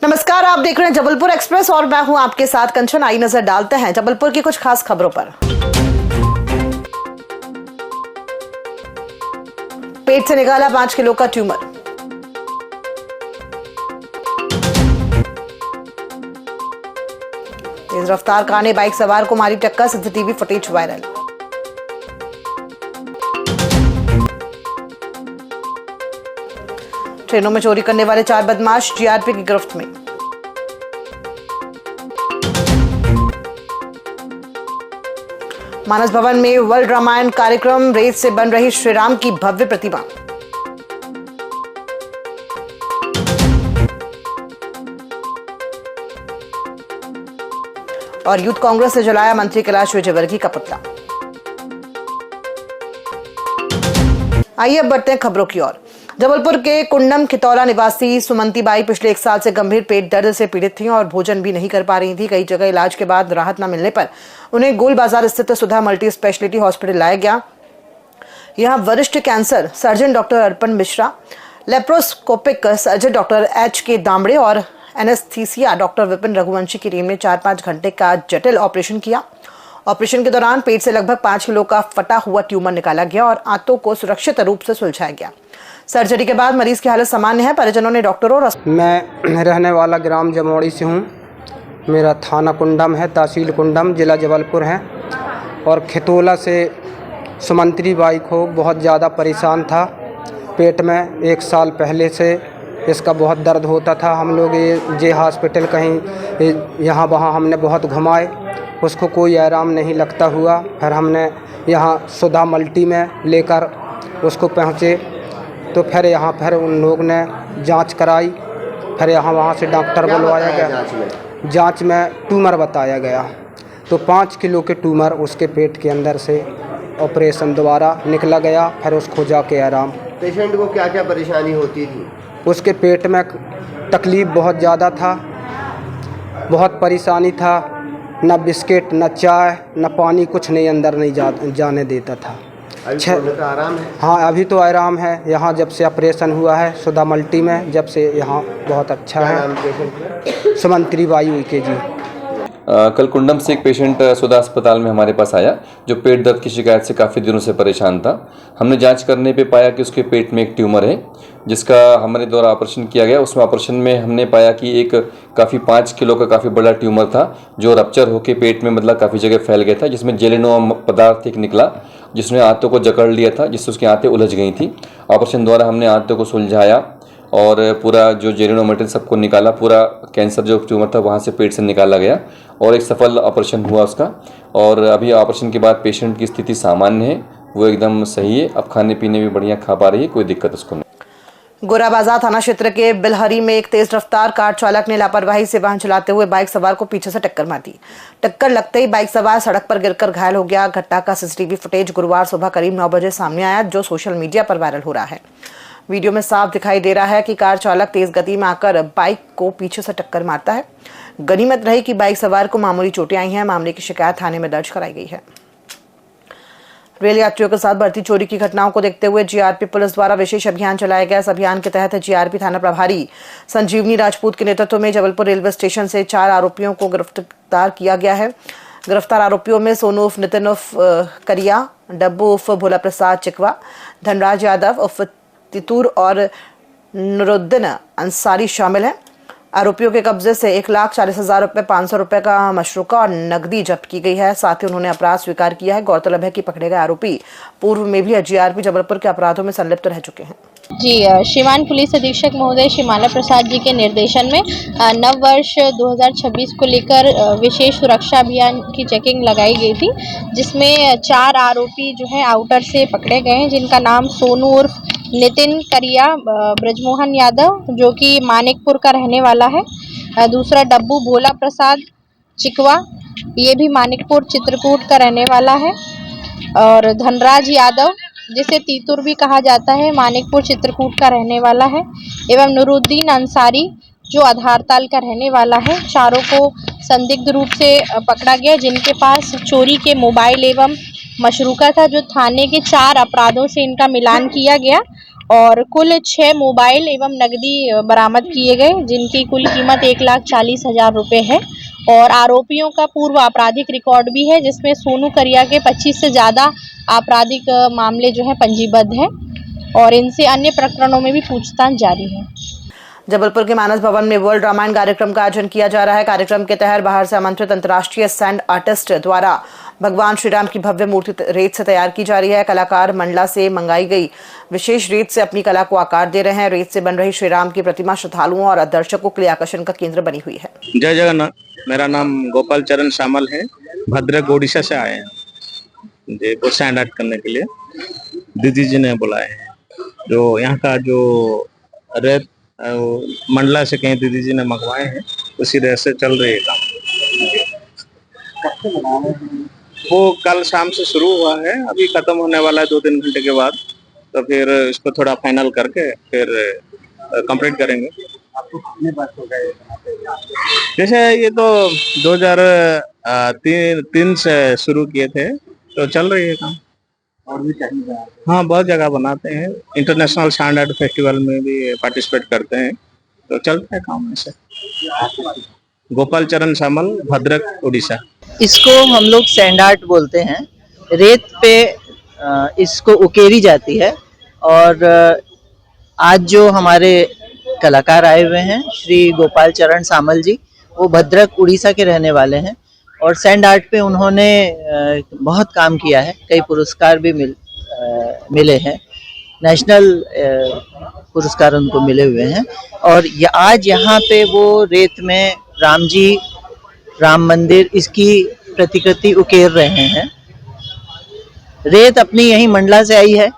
नमस्कार, आप देख रहे हैं जबलपुर एक्सप्रेस और मैं हूं आपके साथ कंचन। आई नजर डालते हैं जबलपुर की कुछ खास खबरों पर। पेट से निकाला 5 किलो का ट्यूमर। तेज रफ्तार कार ने बाइक सवार को मारी टक्कर, सीसीटीवी फुटेज वायरल। ट्रेनों में चोरी करने वाले 4 बदमाश जीआरपी की गिरफ्त में। मानस भवन में वर्ल्ड रामायण कार्यक्रम, रेत से बन रही श्री राम की भव्य प्रतिमा। और यूथ कांग्रेस ने जलाया मंत्री कैलाश विजयवर्गीय का पुतला। आइए अब बढ़ते हैं खबरों की ओर। जबलपुर के कुंडम खितौला निवासी सुमंती बाई पिछले 1 साल से गंभीर पेट दर्द से पीड़ित थी और भोजन भी नहीं कर पा रही थी। कई जगह इलाज के बाद राहत न मिलने पर उन्हें गोल बाजार स्थित सुधा मल्टी स्पेशलिटी हॉस्पिटल लाया गया। यहां वरिष्ठ cancer surgeon doctor Arpan Mishra, laparoscopic surgeon doctor HK Damade और एनेस्थीसिया डॉक्टर विपिन रघुवंशी की टीम ने 4-5 घंटे का जटिल ऑपरेशन किया। ऑपरेशन के दौरान पेट से लगभग 5 किलो का फटा हुआ ट्यूमर निकाला गया और आंतों को सुरक्षित रूप से सुलझाया गया। सर्जरी के बाद मरीज की हालत सामान्य है। परिजनों ने डॉक्टरों और मैं रहने वाला ग्राम जमोड़ी से हूँ। मेरा थाना कुंडम है, तहसील कुंडम, जिला जबलपुर है। और खितौला से सुमंती बाई को बहुत ज़्यादा परेशान था। पेट में 1 साल पहले से इसका बहुत दर्द होता था। हम लोग ये हॉस्पिटल कहीं यहाँ वहाँ हमने बहुत घुमाए, उसको कोई आराम नहीं लगता हुआ। फिर हमने यहाँ सुधा मल्टी में लेकर उसको पहुँचे तो फिर यहाँ फिर उन लोग ने जांच कराई। फिर यहाँ वहाँ से डॉक्टर बुलवाया गया। जांच में ट्यूमर बताया गया तो 5 किलो के ट्यूमर उसके पेट के अंदर से ऑपरेशन द्वारा निकला गया। फिर उसको जाके आराम। पेशेंट को क्या क्या परेशानी होती थी? उसके पेट में तकलीफ़ बहुत ज़्यादा था, बहुत परेशानी था। न बिस्किट, न चाय, न पानी, कुछ नहीं अंदर नहीं जाने देता था। अभी तो आराम है? हाँ, अभी तो आराम है। यहाँ जब से ऑपरेशन हुआ है सुधा मल्टी में, जब से यहाँ बहुत अच्छा है। सुमंती बाई हुई के जी। कल कुंडम से एक पेशेंट सुधा अस्पताल में हमारे पास आया जो पेट दर्द की शिकायत से काफ़ी दिनों से परेशान था। हमने जांच करने पे पाया कि उसके पेट में एक ट्यूमर है जिसका हमारे द्वारा ऑपरेशन किया गया। उसमें ऑपरेशन में हमने पाया कि एक काफ़ी 5 किलो का काफ़ी बड़ा ट्यूमर था जो रप्चर होकर पेट में मतलब काफ़ी जगह फैल गया था, जिसमें जेलिनो पदार्थ एक निकला जिसने आंतों को जकड़ लिया था, जिससे उसकी आंतें उलझ गई थी। ऑपरेशन द्वारा हमने आंतों को सुलझाया और पूरा जो जेलिनो मटेरियल सबको निकाला। पूरा कैंसर जो ट्यूमर था वहाँ से पेट से निकाला गया और एक सफल ऑपरेशन हुआ उसका। और अभी ऑपरेशन के बाद पेशेंट की स्थिति सामान्य है, वो एकदम सही है। अब खाने पीने भी बढ़िया खा पा रही है, कोई दिक्कत उसको नहीं। गोराबाजार थाना क्षेत्र के बिलहरी में एक तेज रफ्तार कार चालक ने लापरवाही से वाहन चलाते हुए बाइक सवार को पीछे से टक्कर मार दी। टक्कर लगते ही बाइक सवार सड़क पर गिरकर घायल हो गया। घटना का सीसीटीवी फुटेज गुरुवार सुबह करीब 9 बजे सामने आया, जो सोशल मीडिया पर वायरल हो रहा है। वीडियो में साफ दिखाई दे रहा है कि कार चालक तेज गति में आकर बाइक को पीछे से टक्कर मारता है। गनीमत रही कि बाइक सवार को मामूली चोटें आई हैं। मामले की शिकायत थाने में दर्ज कराई गई है। रेल यात्रियों के साथ बढ़ती चोरी की घटनाओं को देखते हुए जीआरपी पुलिस द्वारा विशेष अभियान चलाया गया। इस अभियान के तहत जीआरपी थाना प्रभारी संजीवनी राजपूत के नेतृत्व में जबलपुर रेलवे स्टेशन से 4 आरोपियों को गिरफ्तार किया गया है। गिरफ्तार आरोपियों में सोनू उर्फ नितिन उर्फ करिया, डब्बू उर्फ भोला प्रसाद चिकवा, धनराज यादव उर्फ तितूर और नुरुद्दीन अंसारी शामिल हैं। आरोपियों के कब्जे से 1,40,000 रुपए, 500 रुपए का मशरूका और नकदी जब्त की गई है। साथ ही उन्होंने अपराध स्वीकार किया है। गौरतलब है कि पकड़े गए आरोपी पूर्व में भी जीआरपी जबलपुर के अपराधों में संलिप्त रह चुके हैं। जी, श्रीमान पुलिस अधीक्षक महोदय शिमाला प्रसाद जी के निर्देशन में नव वर्ष 2026 को लेकर विशेष सुरक्षा अभियान की चेकिंग लगाई गई थी, जिसमें 4 आरोपी जो है आउटर से पकड़े गए हैं, जिनका नाम सोनू उर्फ नितिन करिया, ब्रजमोहन यादव जो कि मानिकपुर का रहने वाला है। दूसरा डब्बू भोला प्रसाद चिकवा, ये भी मानिकपुर चित्रकूट का रहने वाला है। और धनराज यादव, जिसे तीतुर भी कहा जाता है, मानिकपुर चित्रकूट का रहने वाला है। एवं नुरुद्दीन अंसारी जो आधारताल का रहने वाला है। चारों को संदिग्ध रूप से पकड़ा गया, जिनके पास चोरी के मोबाइल एवं मशरूका था, जो थाने के 4 अपराधों से इनका मिलान किया गया और कुल 6 मोबाइल एवं नकदी बरामद किए गए, जिनकी कुल कीमत 1,40,000 रुपये है। और आरोपियों का पूर्व आपराधिक रिकॉर्ड भी है, जिसमें सोनू करिया के 25 से ज़्यादा आपराधिक मामले जो है पंजीबद्ध है और इनसे अन्य प्रकरणों में भी पूछताछ जारी है। जबलपुर के मानस भवन में वर्ल्ड रामायण कार्यक्रम का आयोजन किया जा रहा है। कार्यक्रम के तहत बाहर से आमंत्रित अंतर्राष्ट्रीय सैंड आर्टिस्ट द्वारा भगवान श्री राम की भव्य मूर्ति रेत से तैयार की जा रही है। कलाकार मंडला से मंगाई गई विशेष रेत से अपनी कला को आकार दे रहे हैं। रेत से बन रही श्री राम की प्रतिमा श्रद्धालुओं और दर्शकों के लिए आकर्षण का केंद्र बनी हुई है। जय जगन्नाथ। मेरा नाम गोपाल चरण सामल है। भद्रक ओडिशा से आए हैं जी वो सैंड आर्ट करने के लिए। दीदी जी ने बुलाए हैं। जो यहाँ का जो रेत मंडला से कहीं दीदी जी ने मंगवाए हैं, उसी रेत से चल रही है काम। वो कल शाम से शुरू हुआ है, अभी खत्म होने वाला है 2-3 घंटे के बाद। तो फिर इसको थोड़ा फाइनल करके फिर कंप्लीट करेंगे। जैसे ये तो 2003 से शुरू किए थे, तो चल रही है काम। और भी चाहिए? हाँ, बहुत जगह बनाते हैं। इंटरनेशनल सैंड आर्ट फेस्टिवल में भी पार्टिसिपेट करते हैं, तो चलता है काम ऐसे। गोपाल चरण सामल, भद्रक उड़ीसा। इसको हम लोग सैंड आर्ट बोलते हैं। रेत पे इसको उकेरी जाती है। और आज जो हमारे कलाकार आए हुए हैं श्री गोपाल चरण सामल जी, वो भद्रक उड़ीसा के रहने वाले हैं और सैंड आर्ट पे उन्होंने बहुत काम किया है। कई पुरस्कार भी मिले हैं, नेशनल पुरस्कार उनको मिले हुए हैं। और आज यहाँ पे वो रेत में राम जी, राम मंदिर, इसकी प्रतिकृति उकेर रहे हैं। रेत अपनी यही मंडला से आई है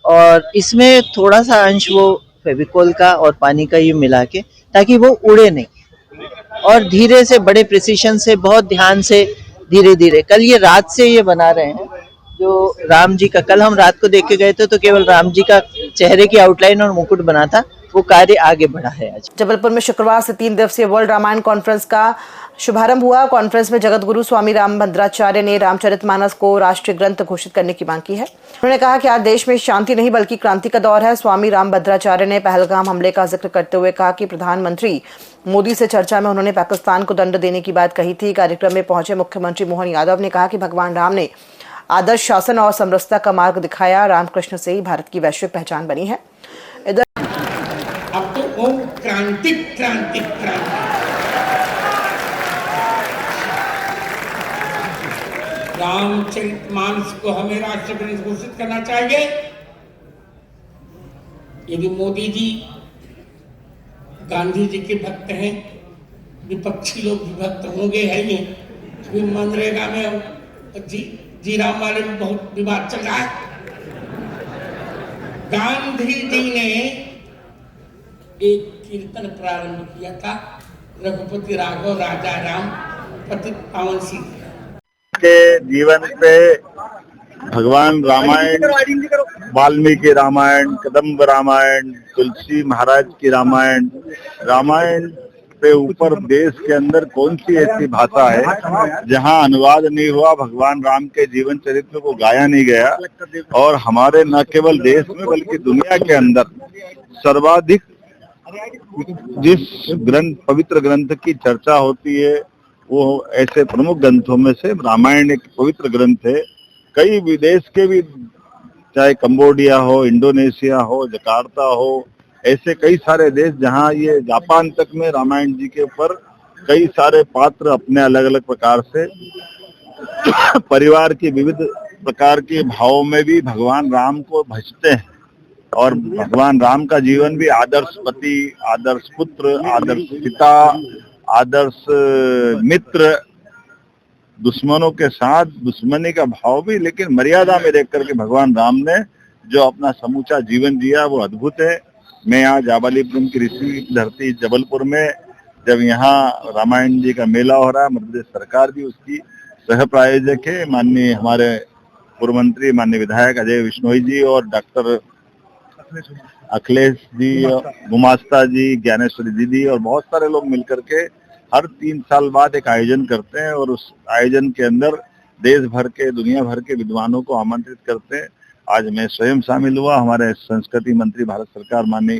और इसमें थोड़ा सा अंश वो फेविकोल का और पानी का ये मिला के, ताकि वो उड़े नहीं, और धीरे से बड़े प्रिसीशन से, बहुत ध्यान से, धीरे धीरे। कल ये रात से ये बना रहे हैं जो राम जी का, कल हम रात को देख के गए थे तो केवल राम जी का चेहरे की आउटलाइन और मुकुट बना था। वो कार्य आगे बढ़ा है। आज जबलपुर में शुक्रवार से 3 दिवसीय वर्ल्ड रामायण कॉन्फ्रेंस का शुभारंभ हुआ। कॉन्फ्रेंस में जगत गुरु स्वामी रामभद्राचार्य ने रामचरितमानस को राष्ट्रीय ग्रंथ घोषित करने की मांग की है। उन्होंने कहा कि आज देश में शांति नहीं बल्कि क्रांति का दौर है। स्वामी रामभद्राचार्य ने पहलगाम हमले का जिक्र करते हुए कहा कि प्रधानमंत्री मोदी से चर्चा में उन्होंने पाकिस्तान को दंड देने की बात कही थी। कार्यक्रम में पहुंचे मुख्यमंत्री मोहन यादव ने कहा कि भगवान राम ने आदर्श शासन और समरसता का मार्ग दिखाया। रामकृष्ण से ही भारत की वैश्विक पहचान बनी है। अब तो ओम क्रांति क्रांति क्रांति। रामचरितमानस को हमें राष्ट्रीय ग्रंथ घोषित करना चाहिए। यदि मोदी जी गांधी जी के भक्त हैं, विपक्षी लोग भी भक्त होंगे है ये, तो मनरेगा में जी राम वाले में बहुत विवाद चल रहा है। गांधी जी ने एक कीर्तन प्रारंभ किया था, रघुपति राघव राजा राम पतित पावन सीता के जीवन पे भगवान रामायण, वाल्मीकि रामायण, कदम्ब रामायण, तुलसी महाराज की रामायण, रामायण पे ऊपर देश के अंदर कौन सी ऐसी भाषा है जहां अनुवाद नहीं हुआ, भगवान राम के जीवन चरित्र को गाया नहीं गया। और हमारे न केवल देश में बल्कि दुनिया के अंदर सर्वाधिक जिस ग्रंथ, पवित्र ग्रंथ की चर्चा होती है, वो ऐसे प्रमुख ग्रंथों में से रामायण एक पवित्र ग्रंथ है। कई विदेश के भी, चाहे कंबोडिया हो, इंडोनेशिया हो, जकार्ता हो, ऐसे कई सारे देश जहां ये जापान तक में रामायण जी के ऊपर कई सारे पात्र अपने अलग अलग प्रकार से परिवार की विविध प्रकार के भावों में भी भगवान राम को भजते हैं। और भगवान राम का जीवन भी आदर्श पति, आदर्श पुत्र, आदर्श पिता, आदर्श मित्र, दुश्मनों के साथ दुश्मनी का भाव भी, लेकिन मर्यादा में देख करके भगवान राम ने जो अपना समूचा जीवन जिया वो अद्भुत है। मैं यहाँ जाबालीपुरम की ऋषि धरती जबलपुर में, जब यहाँ रामायण जी का मेला हो रहा है, मध्य प्रदेश सरकार भी उसकी सह प्रायोजक है। माननीय हमारे पूर्व मंत्री, माननीय विधायक अजय विश्नोई जी और डॉक्टर अखिलेश जी, गुमास्ता जी, ज्ञानेश्वरी दीदी और बहुत सारे लोग मिलकर के हर 3 साल बाद एक आयोजन करते हैं और उस आयोजन के अंदर देश भर के, दुनिया भर के विद्वानों को आमंत्रित करते हैं। आज मैं स्वयं शामिल हुआ। हमारे संस्कृति मंत्री भारत सरकार माननीय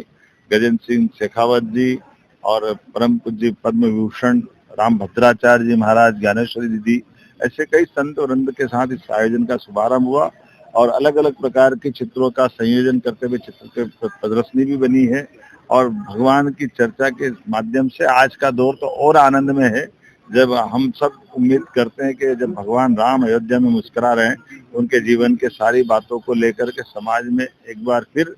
गजेंद्र सिंह शेखावत जी और परम पूज्य पद्म विभूषण राम भद्राचार्य जी महाराज, ज्ञानेश्वरी दीदी, ऐसे कई संत और वृंद के साथ इस आयोजन का शुभारंभ हुआ और अलग अलग प्रकार के चित्रों का संयोजन करते हुए चित्र की प्रदर्शनी भी बनी है। और भगवान की चर्चा के माध्यम से आज का दौर तो और आनंद में है, जब हम सब उम्मीद करते हैं कि जब भगवान राम अयोध्या में मुस्कुरा रहे हैं, उनके जीवन के सारी बातों को लेकर के समाज में एक बार फिर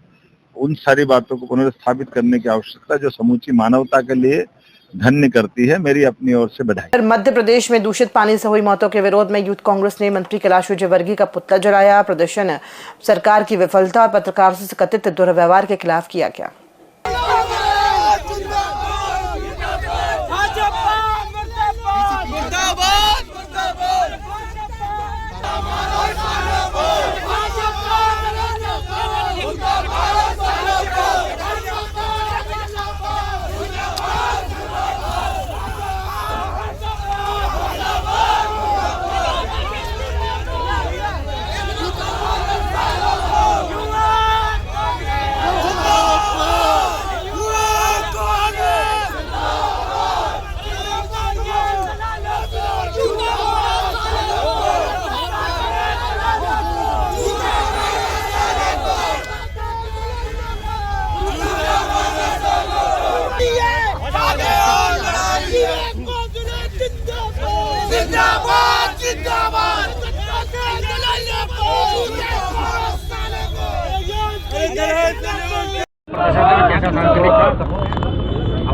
उन सारी बातों को पुनर्स्थापित करने की आवश्यकता जो समूची मानवता के लिए धन्य करती है। मेरी अपनी ओर से बधाई। मध्य प्रदेश में दूषित पानी से हुई मौतों के विरोध में यूथ कांग्रेस ने मंत्री कैलाश विजयवर्गीय का पुतला जलाया। प्रदर्शन सरकार की विफलता और पत्रकारों से कथित दुर्व्यवहार के खिलाफ किया गया।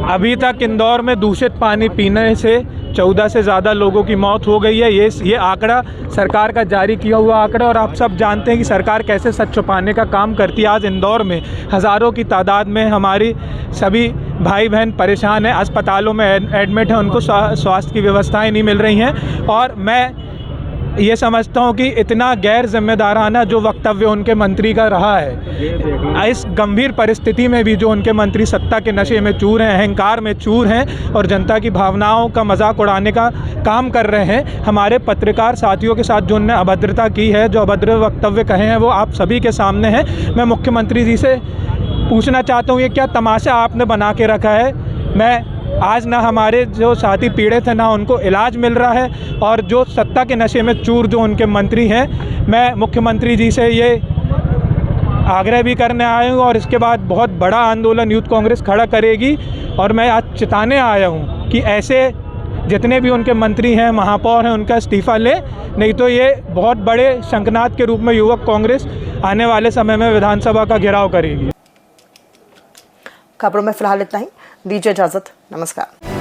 अभी तक इंदौर में दूषित पानी पीने से 14 से ज़्यादा लोगों की मौत हो गई है। ये आंकड़ा सरकार का जारी किया हुआ आंकड़ा, और आप सब जानते हैं कि सरकार कैसे सच छुपाने का काम करती है। आज इंदौर में हज़ारों की तादाद में हमारी सभी भाई बहन परेशान हैं, अस्पतालों में एडमिट हैं, उनको स्वास्थ्य की व्यवस्थाएं नहीं मिल रही हैं। और मैं ये समझता हूँ कि इतना गैर जिम्मेदाराना जो वक्तव्य उनके मंत्री का रहा है, इस गंभीर परिस्थिति में भी जो उनके मंत्री सत्ता के नशे में चूर हैं, अहंकार में चूर हैं और जनता की भावनाओं का मजाक उड़ाने का काम कर रहे हैं। हमारे पत्रकार साथियों के साथ जो उन्होंने अभद्रता की है, जो अभद्र वक्तव्य कहे हैं, वो आप सभी के सामने हैं। मैं मुख्यमंत्री जी से पूछना चाहता हूँ, ये क्या तमाशा आपने बना के रखा है? मैं आज ना हमारे जो साथी पीड़ित हैं ना उनको इलाज मिल रहा है, और जो सत्ता के नशे में चूर जो उनके मंत्री हैं, मैं मुख्यमंत्री जी से ये आग्रह भी करने आया हूँ और इसके बाद बहुत बड़ा आंदोलन यूथ कांग्रेस खड़ा करेगी। और मैं आज चिताने आया हूँ कि ऐसे जितने भी उनके मंत्री हैं, महापौर हैं, उनका इस्तीफ़ा ले, नहीं तो ये बहुत बड़े शंखनाद के रूप में युवक कांग्रेस आने वाले समय में विधानसभा का घेराव करेगी। खबरों में फिलहाल इतना ही। दीजिए इजाजत। नमस्कार।